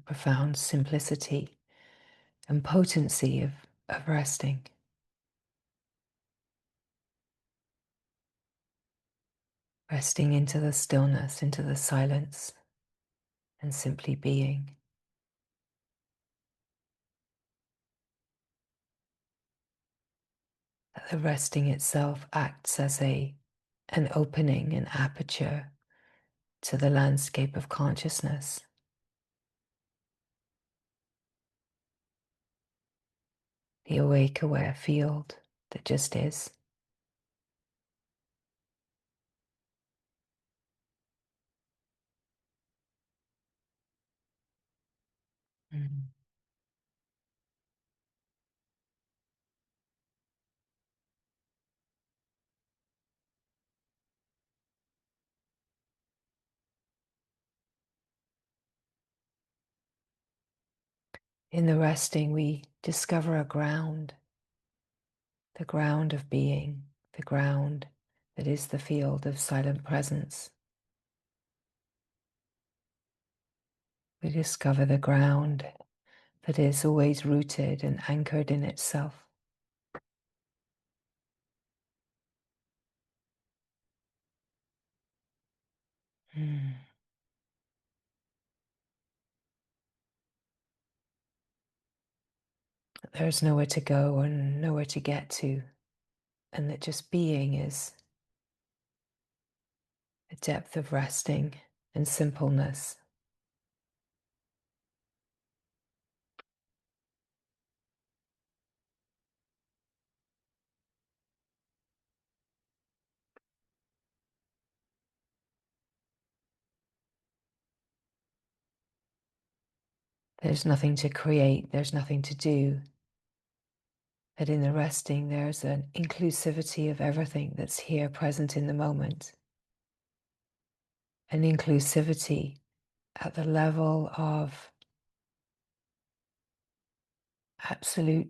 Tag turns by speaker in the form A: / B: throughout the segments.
A: profound simplicity and potency of resting. Resting into the stillness, into the silence, and simply being. That the resting itself acts as an opening, an aperture to the landscape of consciousness. The awake, aware field that just is. Mm. In the resting, we discover a ground, the ground of being, the ground that is the field of silent presence. We discover the ground that is always rooted and anchored in itself. Mm. There's nowhere to go and nowhere to get to, and that just being is a depth of resting and simpleness. There's nothing to create, there's nothing to do. That in the resting, there's an inclusivity of everything that's here present in the moment. An inclusivity at the level of absolute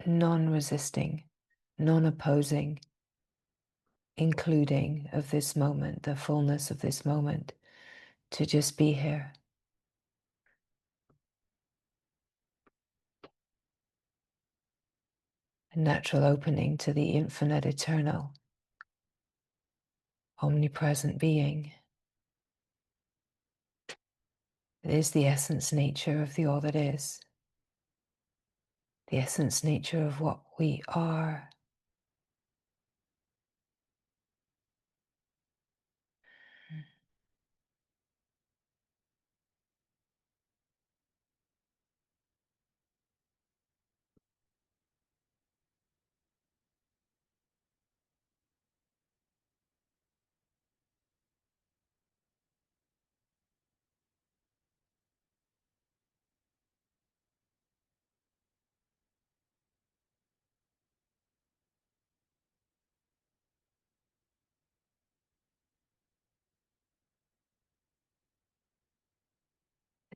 A: non-resisting, non-opposing, including of this moment, the fullness of this moment, to just be here. A natural opening to the infinite, eternal, omnipresent being. It is the essence nature of the all that is, the essence nature of what we are.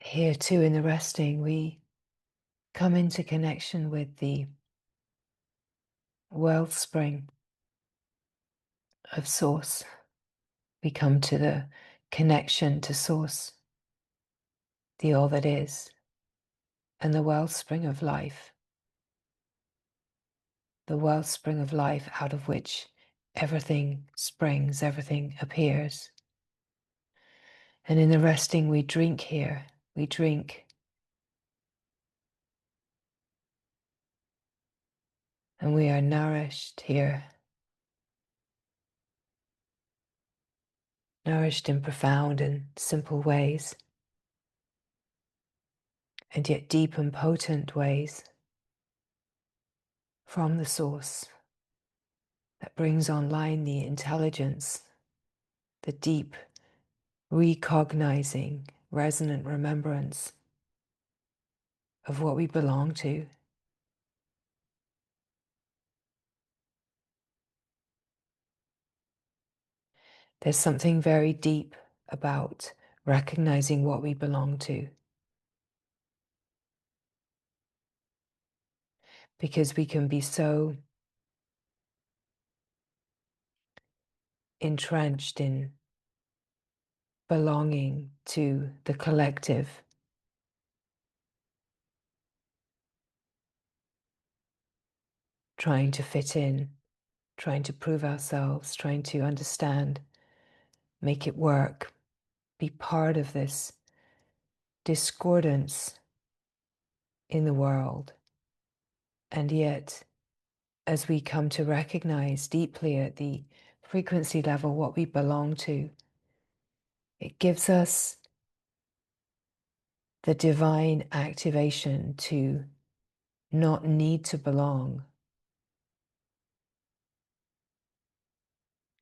A: Here too in the resting, we come into connection with the wellspring of source. We come to the connection to source, the all that is, and the wellspring of life. The wellspring of life out of which everything springs, everything appears. And in the resting, we drink here. We drink, and we are nourished here. Nourished in profound and simple ways, and yet deep and potent ways from the source that brings online the intelligence, the deep recognizing, resonant remembrance of what we belong to. There's something very deep about recognizing what we belong to, because we can be so entrenched in belonging to the collective, trying to fit in, trying to prove ourselves, trying to understand, make it work, be part of this discordance in the world. And yet, as we come to recognize deeply at the frequency level what we belong to, it gives us the divine activation to not need to belong,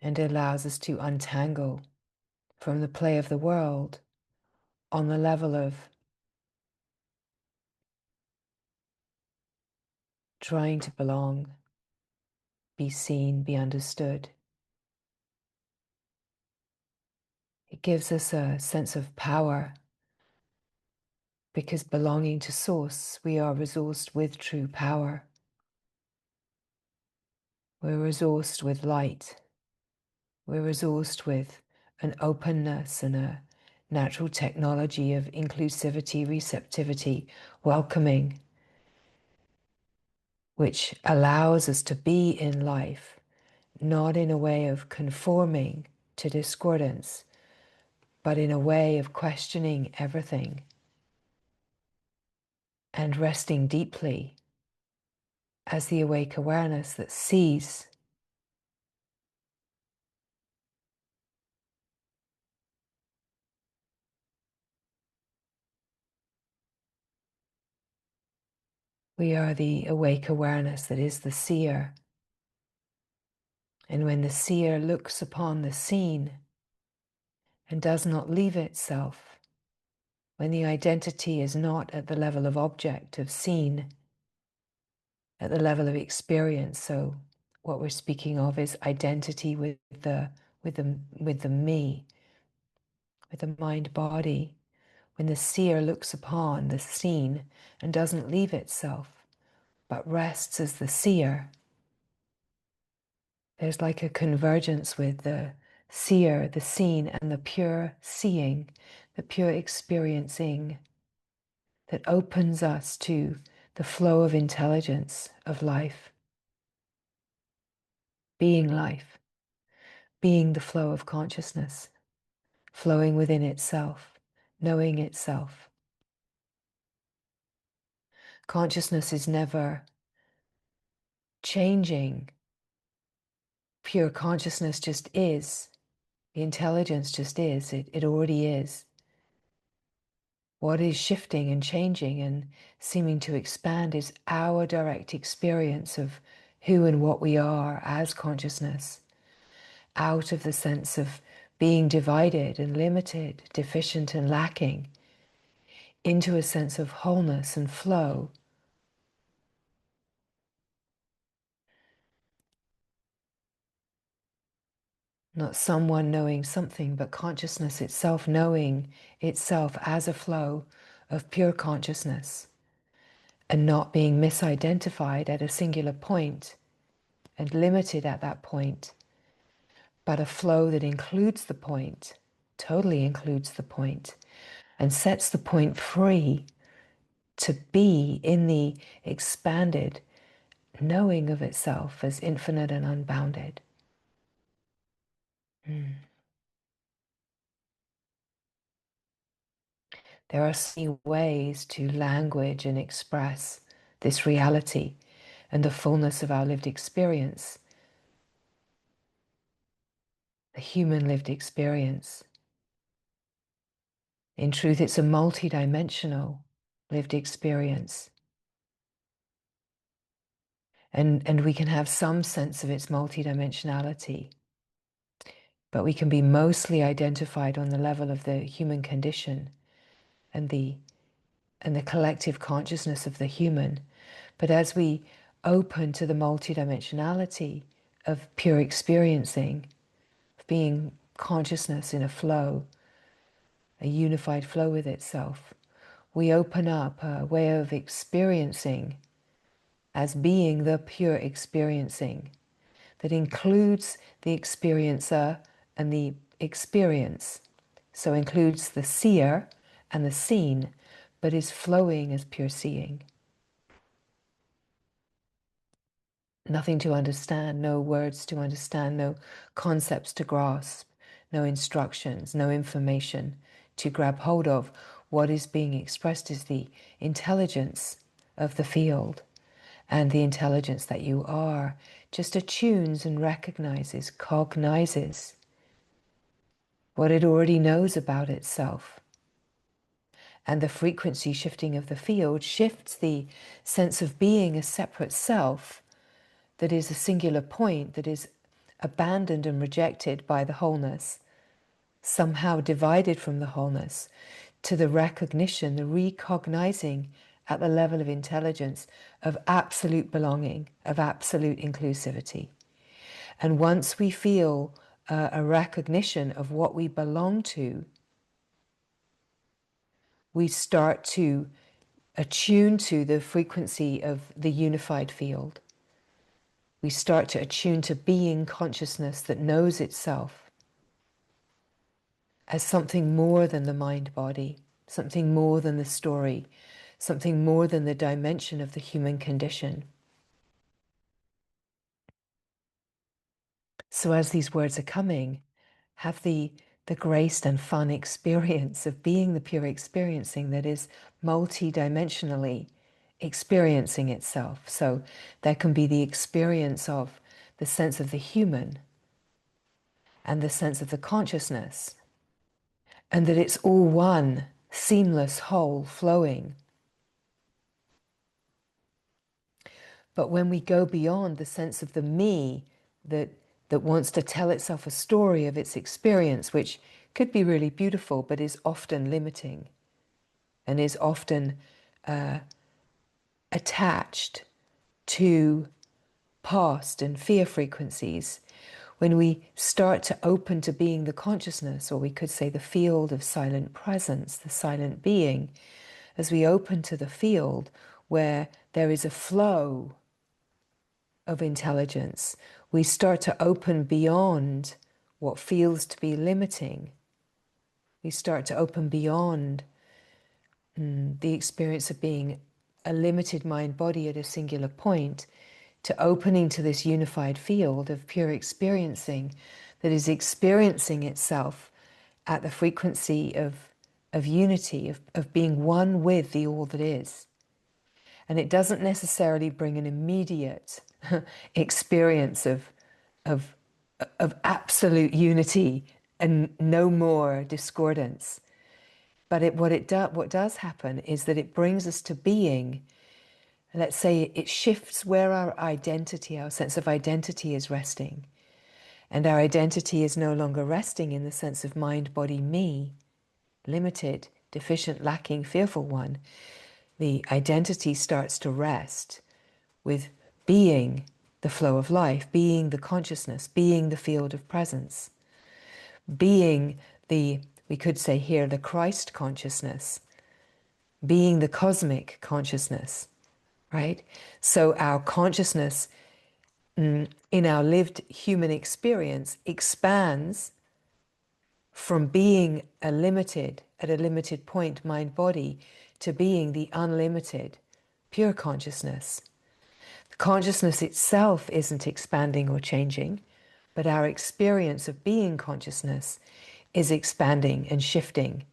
A: and allows us to untangle from the play of the world on the level of trying to belong, be seen, be understood. It gives us a sense of power because belonging to Source, we are resourced with true power. We're resourced with light. We're resourced with an openness and a natural technology of inclusivity, receptivity, welcoming, which allows us to be in life, not in a way of conforming to discordance, but in a way of questioning everything and resting deeply as the awake awareness that sees. We are the awake awareness that is the seer. And when the seer looks upon the seen and does not leave itself, when the identity is not at the level of object, of seen, at the level of experience. So what we're speaking of is identity with the me, with the mind body. When the seer looks upon the seen and doesn't leave itself, but rests as the seer, there's like a convergence with the seer, the seen, and the pure seeing, the pure experiencing that opens us to the flow of intelligence of life, being the flow of consciousness, flowing within itself, knowing itself. Consciousness is never changing. Pure consciousness just is. The intelligence just is. It already is. What is shifting and changing and seeming to expand is our direct experience of who and what we are as consciousness, out of the sense of being divided and limited, deficient and lacking, into a sense of wholeness and flow. Not someone knowing something, but consciousness itself knowing itself as a flow of pure consciousness and not being misidentified at a singular point and limited at that point, but a flow that includes the point, totally includes the point, and sets the point free to be in the expanded knowing of itself as infinite and unbounded. There are so many ways to language and express this reality and the fullness of our lived experience, the human lived experience. In truth, it's a multidimensional lived experience. And we can have some sense of its multidimensionality, but we can be mostly identified on the level of the human condition and the collective consciousness of the human. But as we open to the multidimensionality of pure experiencing, of being consciousness in a flow, a unified flow with itself, we open up a way of experiencing as being the pure experiencing that includes the experiencer and the experience, So includes the seer and the seen, but is flowing as pure seeing. Nothing to understand, no words to understand, no concepts to grasp, no instructions, no information to grab hold of. What is being expressed is the intelligence of the field, and the intelligence that you are just attunes and recognizes, cognizes what it already knows about itself. And the frequency shifting of the field shifts the sense of being a separate self that is a singular point, that is abandoned and rejected by the wholeness, somehow divided from the wholeness, to the recognition, the recognizing at the level of intelligence of absolute belonging, of absolute inclusivity. And once we feel a recognition of what we belong to, we start to attune to the frequency of the unified field. We start to attune to being consciousness that knows itself as something more than the mind-body, something more than the story, something more than the dimension of the human condition. So as these words are coming, have the grace and fun experience of being the pure experiencing that is multi-dimensionally experiencing itself. So there can be the experience of the sense of the human and the sense of the consciousness, and that it's all one, seamless, whole, flowing. But when we go beyond the sense of the me that wants to tell itself a story of its experience, which could be really beautiful, but is often limiting and is often attached to past and fear frequencies, when we start to open to being the consciousness, or we could say the field of silent presence, the silent being, as we open to the field where there is a flow of intelligence, we start to open beyond what feels to be limiting. We start to open beyond the experience of being a limited mind body at a singular point, to opening to this unified field of pure experiencing that is experiencing itself at the frequency of unity, of being one with the all that is. And it doesn't necessarily bring an immediate experience of, of absolute unity and no more discordance. But what does happen is that it brings us to being. Let's say it shifts where our identity, our sense of identity is resting. And our identity is no longer resting in the sense of mind, body, me, limited, deficient, lacking, fearful one. The identity starts to rest with being the flow of life, being the consciousness, being the field of presence, being we could say here, the Christ consciousness, being the cosmic consciousness, right? So our consciousness in our lived human experience expands from being a limited, at a limited point, mind body, to being the unlimited, pure consciousness. The consciousness itself isn't expanding or changing, but our experience of being consciousness is expanding and shifting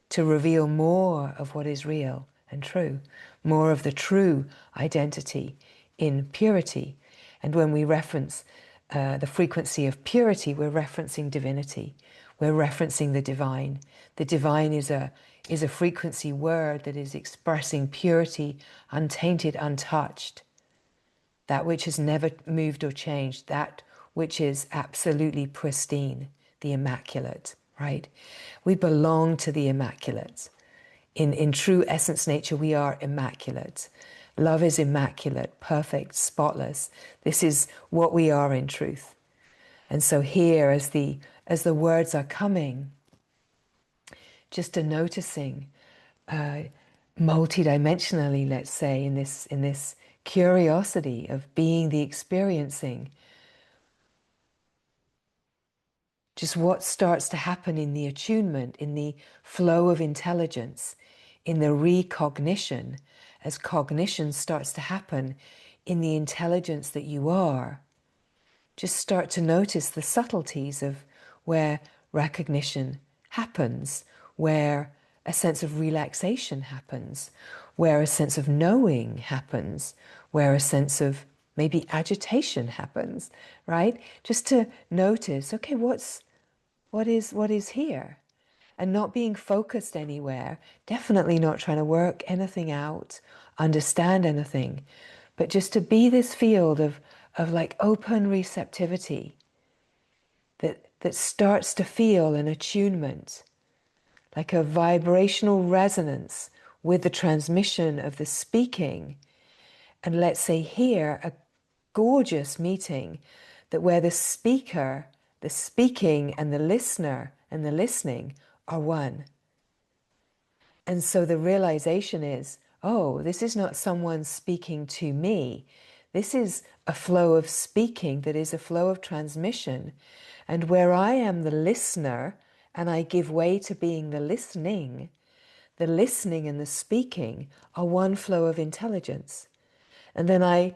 A: to reveal more of what is real and true, more of the true identity in purity. And when we reference the frequency of purity, we're referencing divinity. We're referencing the divine. The divine is a frequency word that is expressing purity, untainted, untouched. That which has never moved or changed, that which is absolutely pristine, the immaculate, right? We belong to the immaculate. In true essence nature, we are immaculate. Love is immaculate, perfect, spotless. This is what we are in truth. And so here, as the words are coming, just a noticing multidimensionally, let's say, in this curiosity of being the experiencing, Just what starts to happen in the attunement, in the flow of intelligence, in the recognition, as cognition starts to happen in the intelligence that you are. Just start to notice the subtleties of where recognition happens, where a sense of relaxation happens, where a sense of knowing happens, where a sense of maybe agitation happens, right? Just to notice, okay, what is here? And not being focused anywhere, definitely not trying to work anything out, understand anything, but just to be this field of like open receptivity that starts to feel an attunement, like a vibrational resonance with the transmission of the speaking. And let's say here, a gorgeous meeting that where the speaker, the speaking, and the listener and the listening are one. And so the realization is, oh, this is not someone speaking to me. This is a flow of speaking that is a flow of transmission. And where I am the listener and I give way to being the listening and the speaking are one flow of intelligence. And then I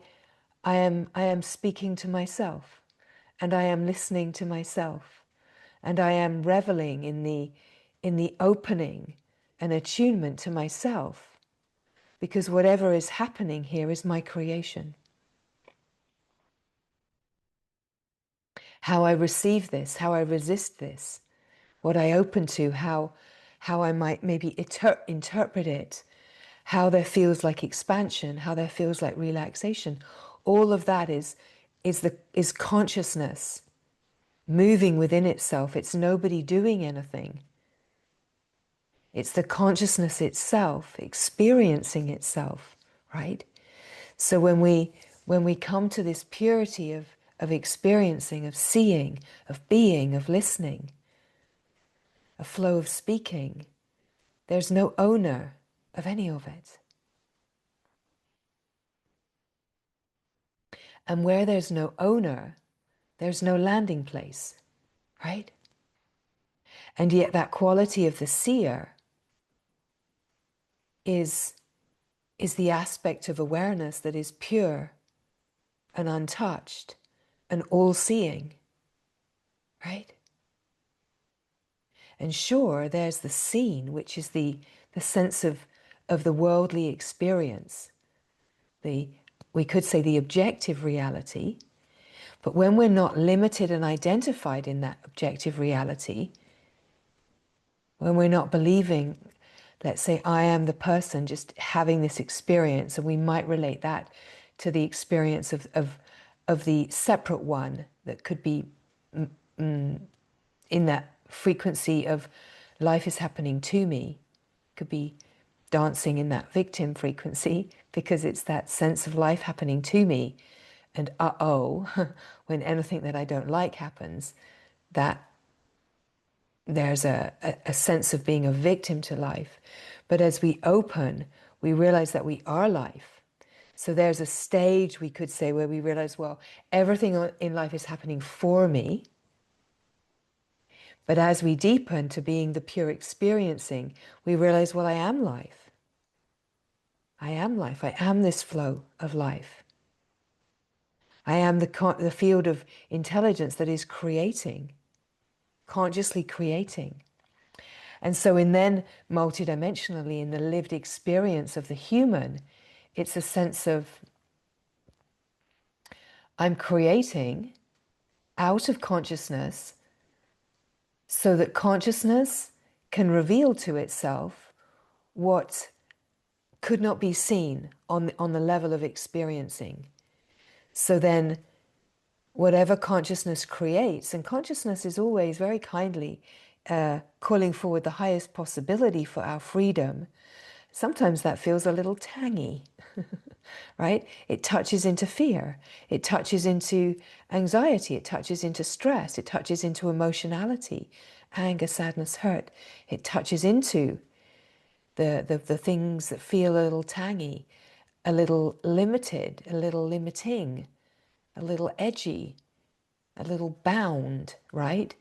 A: am speaking to myself, and I am listening to myself, and I am reveling in the opening and attunement to myself, because whatever is happening here is my creation. How I receive this, how I resist this, what I open to, how I might maybe interpret it, how there feels like expansion, how there feels like relaxation. All of that is consciousness moving within itself. It's nobody doing anything. It's the consciousness itself experiencing itself, right? So when we come to this purity of experiencing, of seeing, of being, of listening, a flow of speaking, there's no owner of any of it. And where there's no owner, there's no landing place, right? And yet that quality of the seer is the aspect of awareness that is pure and untouched and all-seeing, right? And sure, there's the seen, which is the sense of the worldly experience, we could say the objective reality. But when we're not limited and identified in that objective reality, when we're not believing, let's say, I am the person just having this experience, and we might relate that to the experience of the separate one that could be in that frequency of life is happening to me, could be dancing in that victim frequency because it's that sense of life happening to me. And when anything that I don't like happens, that there's a sense of being a victim to life. But as we open, we realize that we are life. So there's a stage, we could say, where we realize, well, everything in life is happening for me. But as we deepen to being the pure experiencing, we realize, well, I am life. I am life. I am this flow of life. I am the field of intelligence that is creating, consciously creating. And so in then multidimensionally, in the lived experience of the human, it's a sense of I'm creating out of consciousness so that consciousness can reveal to itself what could not be seen on the level of experiencing. So then whatever consciousness creates, and consciousness is always very kindly calling forward the highest possibility for our freedom. Sometimes that feels a little tangy, right? It touches into fear. It touches into anxiety. It touches into stress. It touches into emotionality, anger, sadness, hurt. It touches into the things that feel a little tangy, a little limited, a little limiting, a little edgy, a little bound, right?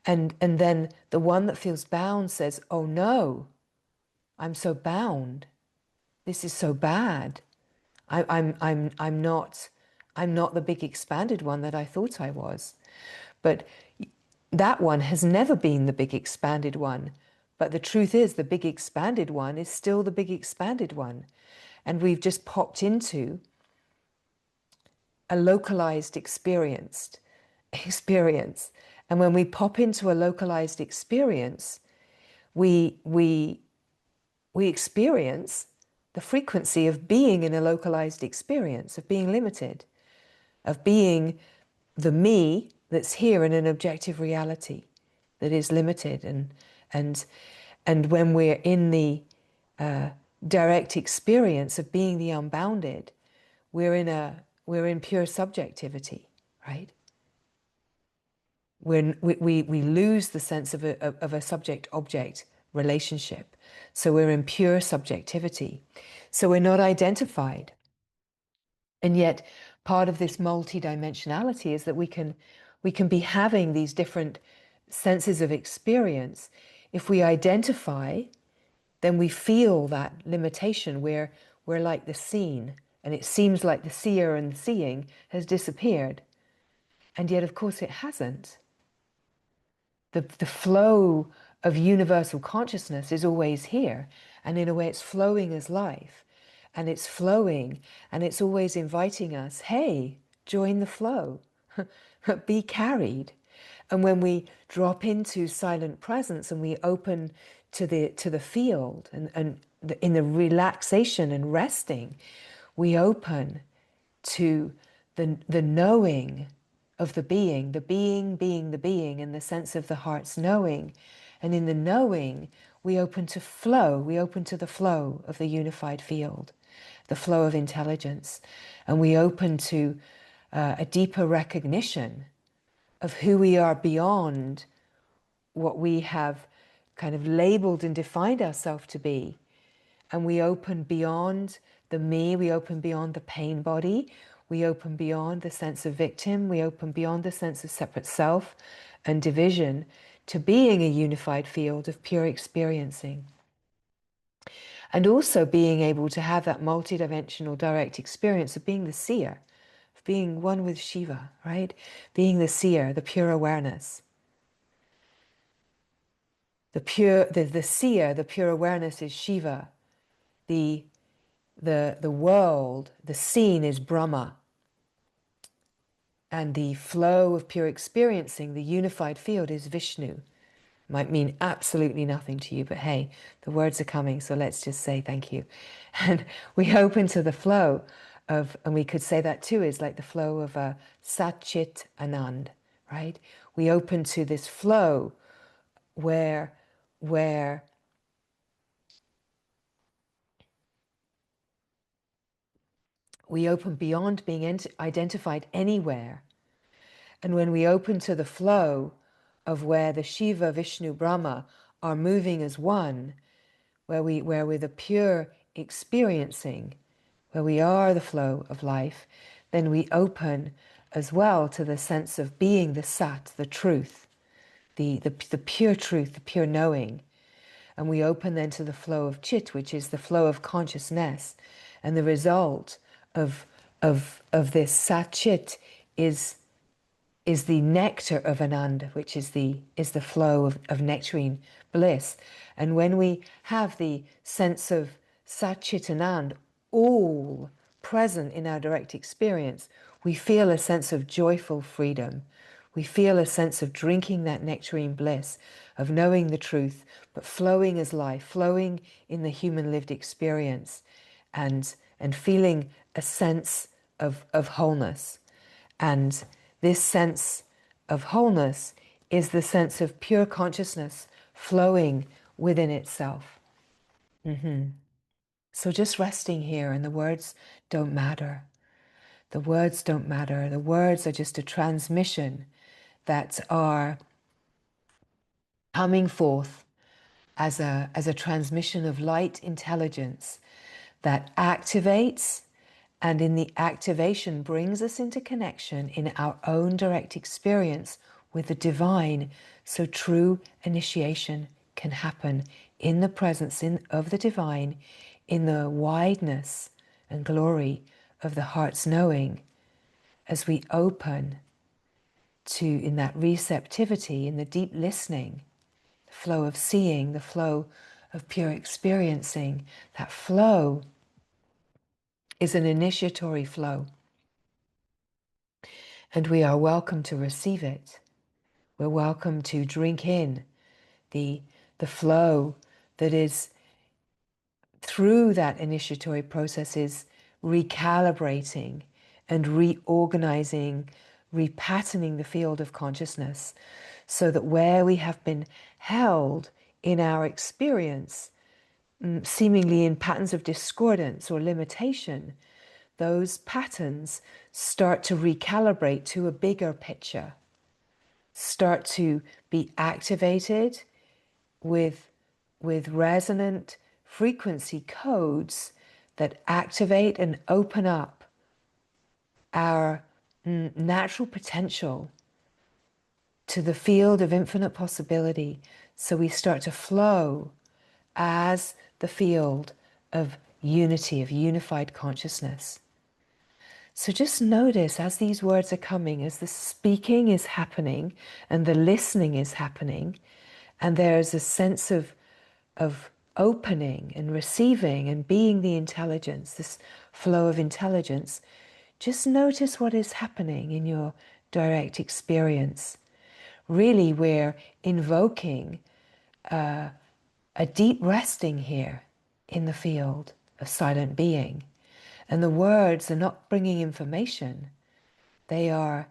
A: And then the one that feels bound says, oh no, I'm so bound. This is so bad. I'm not the big expanded one that I thought I was. But that one has never been the big expanded one. But the truth is, the big expanded one is still the big expanded one. And we've just popped into a localized experience. And when we pop into a localized experience, we experience the frequency of being in a localized experience, of being limited, of being the me that's here in an objective reality that is limited. And when we're in the direct experience of being the unbounded, we're in pure subjectivity, right? We lose the sense of a subject-object relationship. So we're in pure subjectivity. So we're not identified. And yet part of this multidimensionality is that we can be having these different senses of experience. If we identify, then we feel that limitation where we're like the seen, and it seems like the seer and the seeing has disappeared. And yet, of course, it hasn't. The flow of universal consciousness is always here. And in a way, it's flowing as life. And it's flowing, and it's always inviting us, hey, join the flow, be carried. And when we drop into silent presence and we open to the field and in the relaxation and resting, we open to the knowing of the being being the being, in the sense of the heart's knowing. And in the knowing, we open to flow, we open to the flow of the unified field, the flow of intelligence. And we open to a deeper recognition of who we are beyond what we have kind of labeled and defined ourselves to be. And we open beyond the me, we open beyond the pain body, we open beyond the sense of victim, we open beyond the sense of separate self and division, to being a unified field of pure experiencing. And also being able to have that multidimensional direct experience of being the seer, of being one with Shiva, right? Being the seer, the pure awareness. The seer, the pure awareness is Shiva. The world, the seen is Brahma. And the flow of pure experiencing, the unified field, is Vishnu. Might mean absolutely nothing to you, but hey, the words are coming, so let's just say thank you. And we open to the flow of, and we could say that too, is like the flow of Sat Chit Anand, right? We open to this flow where we open beyond being identified anywhere. And when we open to the flow of where the Shiva, Vishnu, Brahma are moving as one, where we're the pure experiencing, where we are the flow of life, then we open as well to the sense of being the Sat, the truth, the pure truth, the pure knowing. And we open then to the flow of Chit, which is the flow of consciousness. And the result of this Sat Chit is the nectar of Ananda, which is the flow of nectarine bliss. And when we have the sense of Sat Chit Anand all present in our direct experience, we feel a sense of joyful freedom. We feel a sense of drinking that nectarine bliss, of knowing the truth, but flowing as life, flowing in the human lived experience, and feeling a sense of wholeness. And this sense of wholeness is the sense of pure consciousness flowing within itself. So just resting here, and the words don't matter. The words don't matter. The words are just a transmission that are coming forth as a transmission of light intelligence that activates, and in the activation brings us into connection in our own direct experience with the divine, so true initiation can happen in the presence of the divine, in the wideness and glory of the heart's knowing, as we open to, in that receptivity, in the deep listening, the flow of seeing, the flow of pure experiencing. That flow is an initiatory flow, and we are welcome to receive it. We're welcome to drink in the flow that is through that initiatory process, is recalibrating and reorganizing, repatterning the field of consciousness, so that where we have been held in our experience, seemingly in patterns of discordance or limitation, those patterns start to recalibrate to a bigger picture, start to be activated with resonant frequency codes that activate and open up our natural potential to the field of infinite possibility. So we start to flow as the field of unity, of unified consciousness. So just notice as these words are coming, as the speaking is happening and the listening is happening, and there's a sense of opening and receiving and being the intelligence, this flow of intelligence, just notice what is happening in your direct experience. Really, we're invoking a deep resting here in the field of silent being. And the words are not bringing information. They are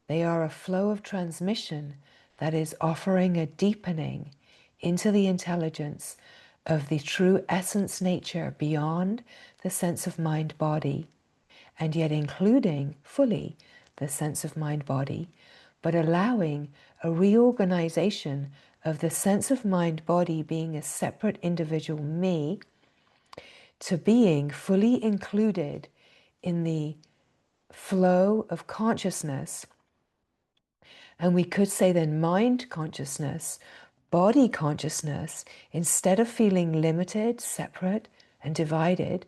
A: a flow of transmission that is offering a deepening into the intelligence of the true essence nature beyond the sense of mind body, and yet including fully the sense of mind body, but allowing a reorganization of the sense of mind body being a separate individual me to being fully included in the flow of consciousness. And we could say then mind consciousness, body consciousness, instead of feeling limited, separate, and divided,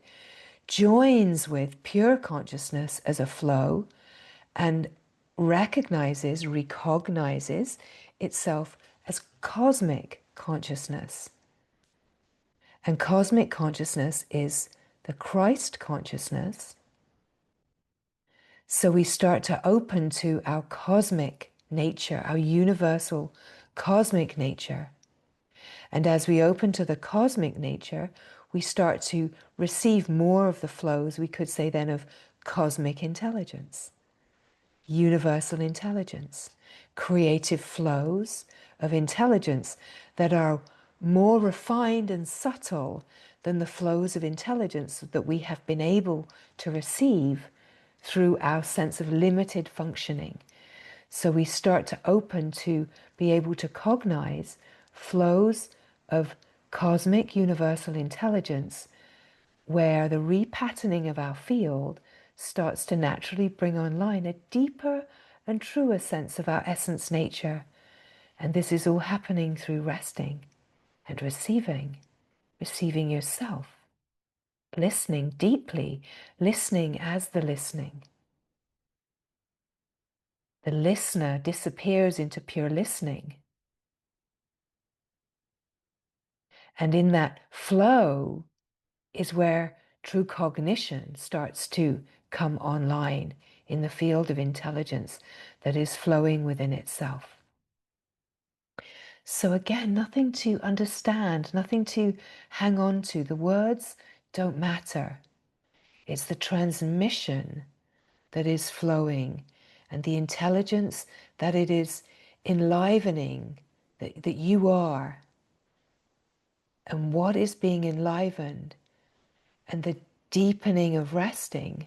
A: joins with pure consciousness as a flow and recognizes itself as cosmic consciousness. And cosmic consciousness is the Christ consciousness. So we start to open to our cosmic nature, our universal cosmic nature. And as we open to the cosmic nature, we start to receive more of the flows, we could say then, of cosmic intelligence, universal intelligence, creative flows of intelligence that are more refined and subtle than the flows of intelligence that we have been able to receive through our sense of limited functioning. So we start to open to be able to cognize flows of cosmic universal intelligence, where the repatterning of our field starts to naturally bring online a deeper and truer sense of our essence nature. And this is all happening through resting and receiving yourself, listening deeply, listening as the listening. The listener disappears into pure listening. And in that flow is where true cognition starts to come online in the field of intelligence that is flowing within itself. So again, nothing to understand, nothing to hang on to. The words don't matter. It's the transmission that is flowing and the intelligence that it is enlivening, that you are, and what is being enlivened, and the deepening of resting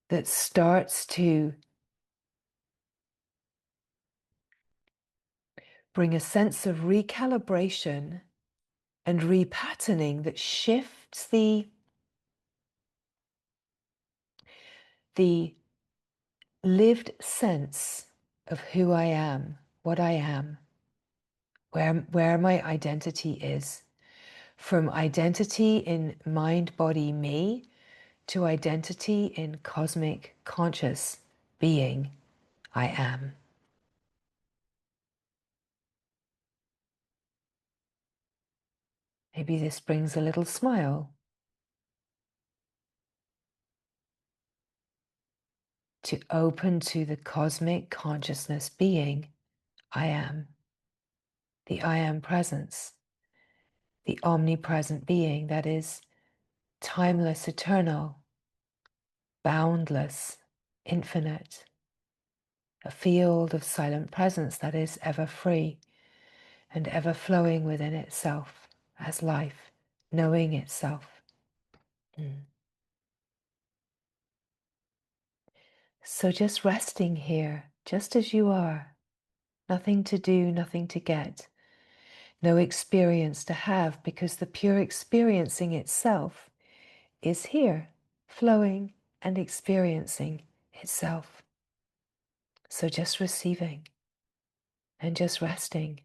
A: that starts to bring a sense of recalibration and repatterning that shifts the the lived sense of who I am, what I am, where my identity is, from identity in mind, body, me, to identity in cosmic conscious being, I am. Maybe this brings a little smile. To open to the cosmic consciousness being, I am. The I am presence, the omnipresent being that is timeless, eternal, boundless, infinite, a field of silent presence that is ever free and ever flowing within itself as life, knowing itself. So just resting here, just as you are, nothing to do, nothing to get, no experience to have, because the pure experiencing itself is here, flowing and experiencing itself. So just receiving and just resting.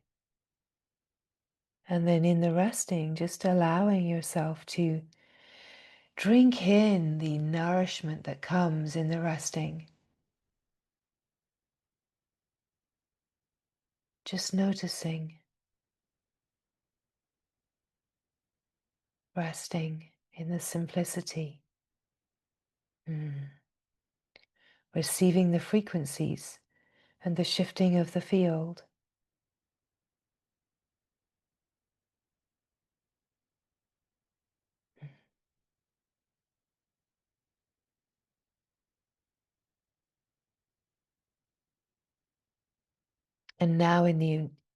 A: And then in the resting, just allowing yourself to drink in the nourishment that comes in the resting. Just noticing, resting in the simplicity, receiving the frequencies and the shifting of the field. And now in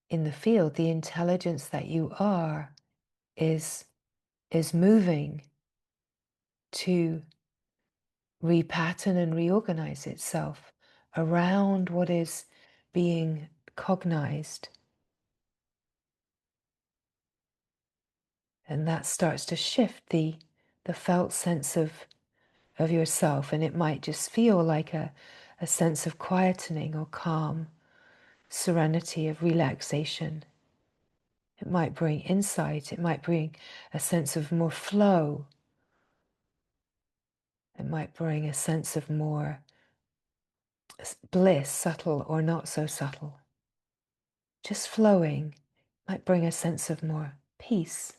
A: the field, the intelligence that you are is moving to repattern and reorganize itself around what is being cognized. And that starts to shift the felt sense of yourself. And it might just feel like a sense of quietening or calm, serenity, of relaxation. It might bring insight. It might bring a sense of more flow. It might bring a sense of more bliss, subtle or not so subtle. Just flowing might bring a sense of more peace.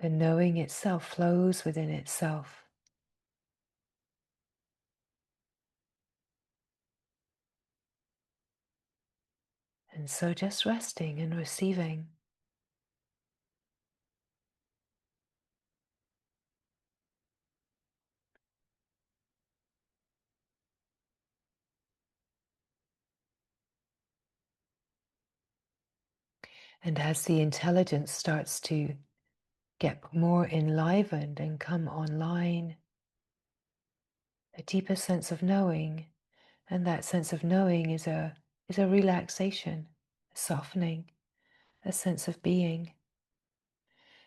A: The knowing itself flows within itself. And so just resting and receiving. And as the intelligence starts to get more enlivened and come online, a deeper sense of knowing, and that sense of knowing is a relaxation, a softening, a sense of being.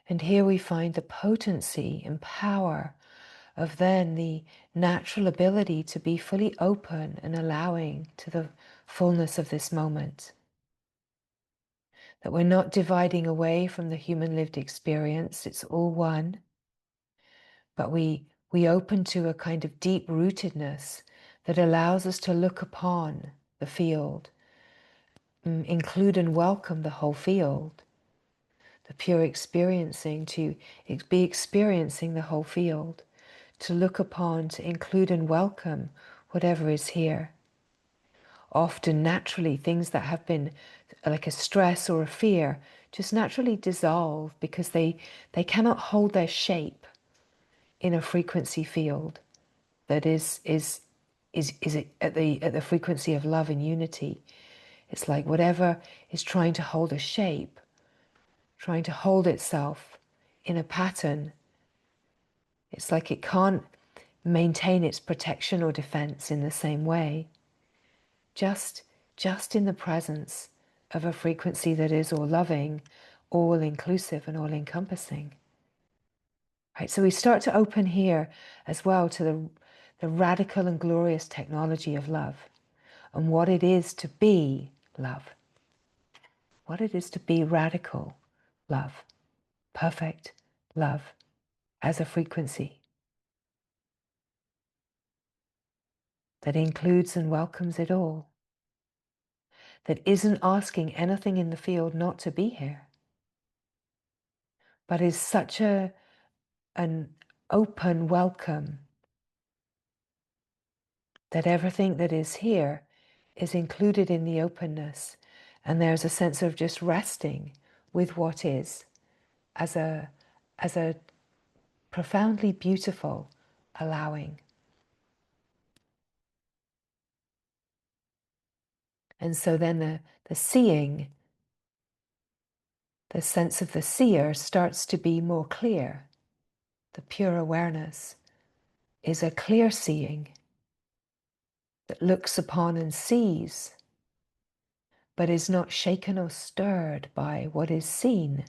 A: And here we find the potency and power of then the natural ability to be fully open and allowing to the fullness of this moment. That we're not dividing away from the human lived experience, it's all one. But we open to a kind of deep rootedness that allows us to look upon the field, include and welcome the whole field, the pure experiencing, to be experiencing the whole field, to look upon, to include and welcome whatever is here. Often naturally things that have been like a stress or a fear just naturally dissolve because they cannot hold their shape in a frequency field that is at the frequency of love and unity. It's like whatever is trying to hold a shape, trying to hold itself in a pattern, it's like it can't maintain its protection or defense in the same way. Just in the presence of a frequency that is all loving, all inclusive and all encompassing. Right? So we start to open here as well to the radical and glorious technology of love and what it is to be love, what it is to be radical love, perfect love as a frequency that includes and welcomes it all, that isn't asking anything in the field not to be here, but is such an open welcome that everything that is here is included in the openness, and there's a sense of just resting with what is as a profoundly beautiful allowing. And so then the seeing, the sense of the seer starts to be more clear. The pure awareness is a clear seeing that looks upon and sees, but is not shaken or stirred by what is seen,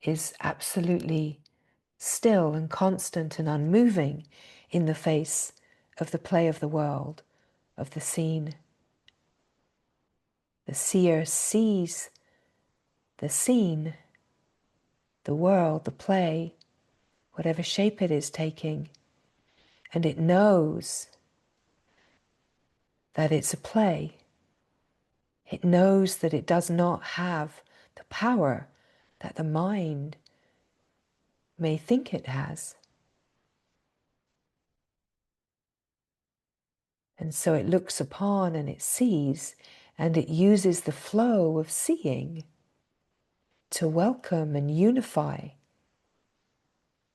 A: is absolutely still and constant and unmoving in the face of the play of the world, of the scene. The seer sees the scene, the world, the play, whatever shape it is taking, and it knows that it's a play. It knows that it does not have the power that the mind may think it has. And so it looks upon and it sees, and it uses the flow of seeing to welcome and unify,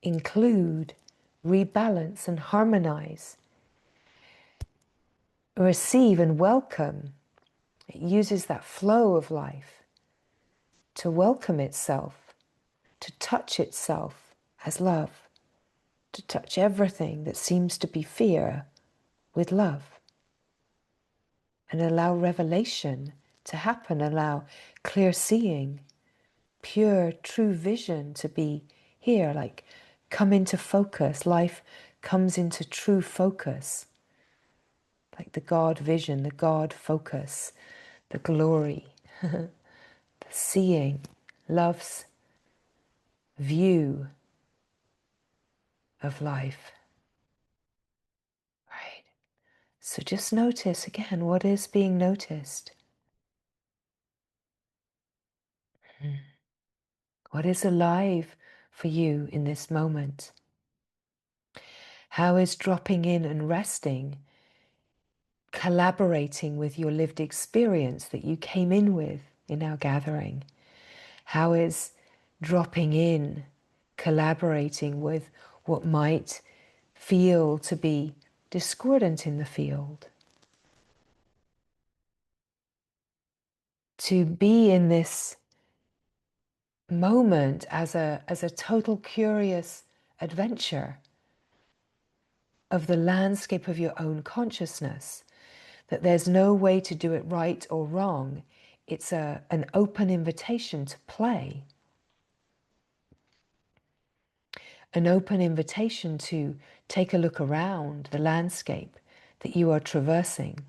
A: include, rebalance and harmonize, receive and welcome. It uses that flow of life to welcome itself, to touch itself as love, to touch everything that seems to be fear with love, and allow revelation to happen, allow clear seeing, pure, true vision to be here, like come into focus. Life comes into true focus, like the God vision, the God focus, the glory, the seeing, love's view of life. Right? So just notice again what is being noticed. What is alive for you in this moment? How is dropping in and resting, collaborating with your lived experience that you came in with in our gathering? How is dropping in, collaborating with what might feel to be discordant in the field? To be in this moment as a total curious adventure of the landscape of your own consciousness, that there's no way to do it right or wrong. It's an open invitation to play, an open invitation to take a look around the landscape that you are traversing,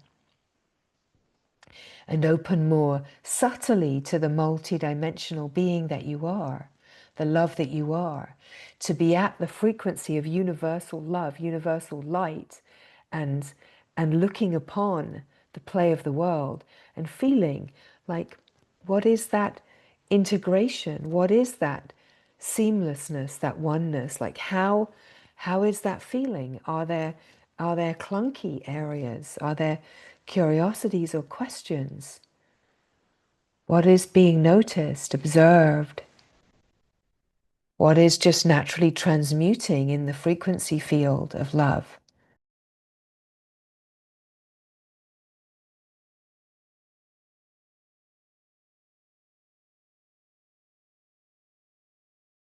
A: and open more subtly to the multidimensional being that you are, the love that you are, to be at the frequency of universal love, universal light, and looking upon the play of the world and feeling like, what is that integration? What is that seamlessness, that oneness? Like how is that feeling? Are there clunky areas? Are there curiosities or questions? What is being noticed, observed? What is just naturally transmuting in the frequency field of love?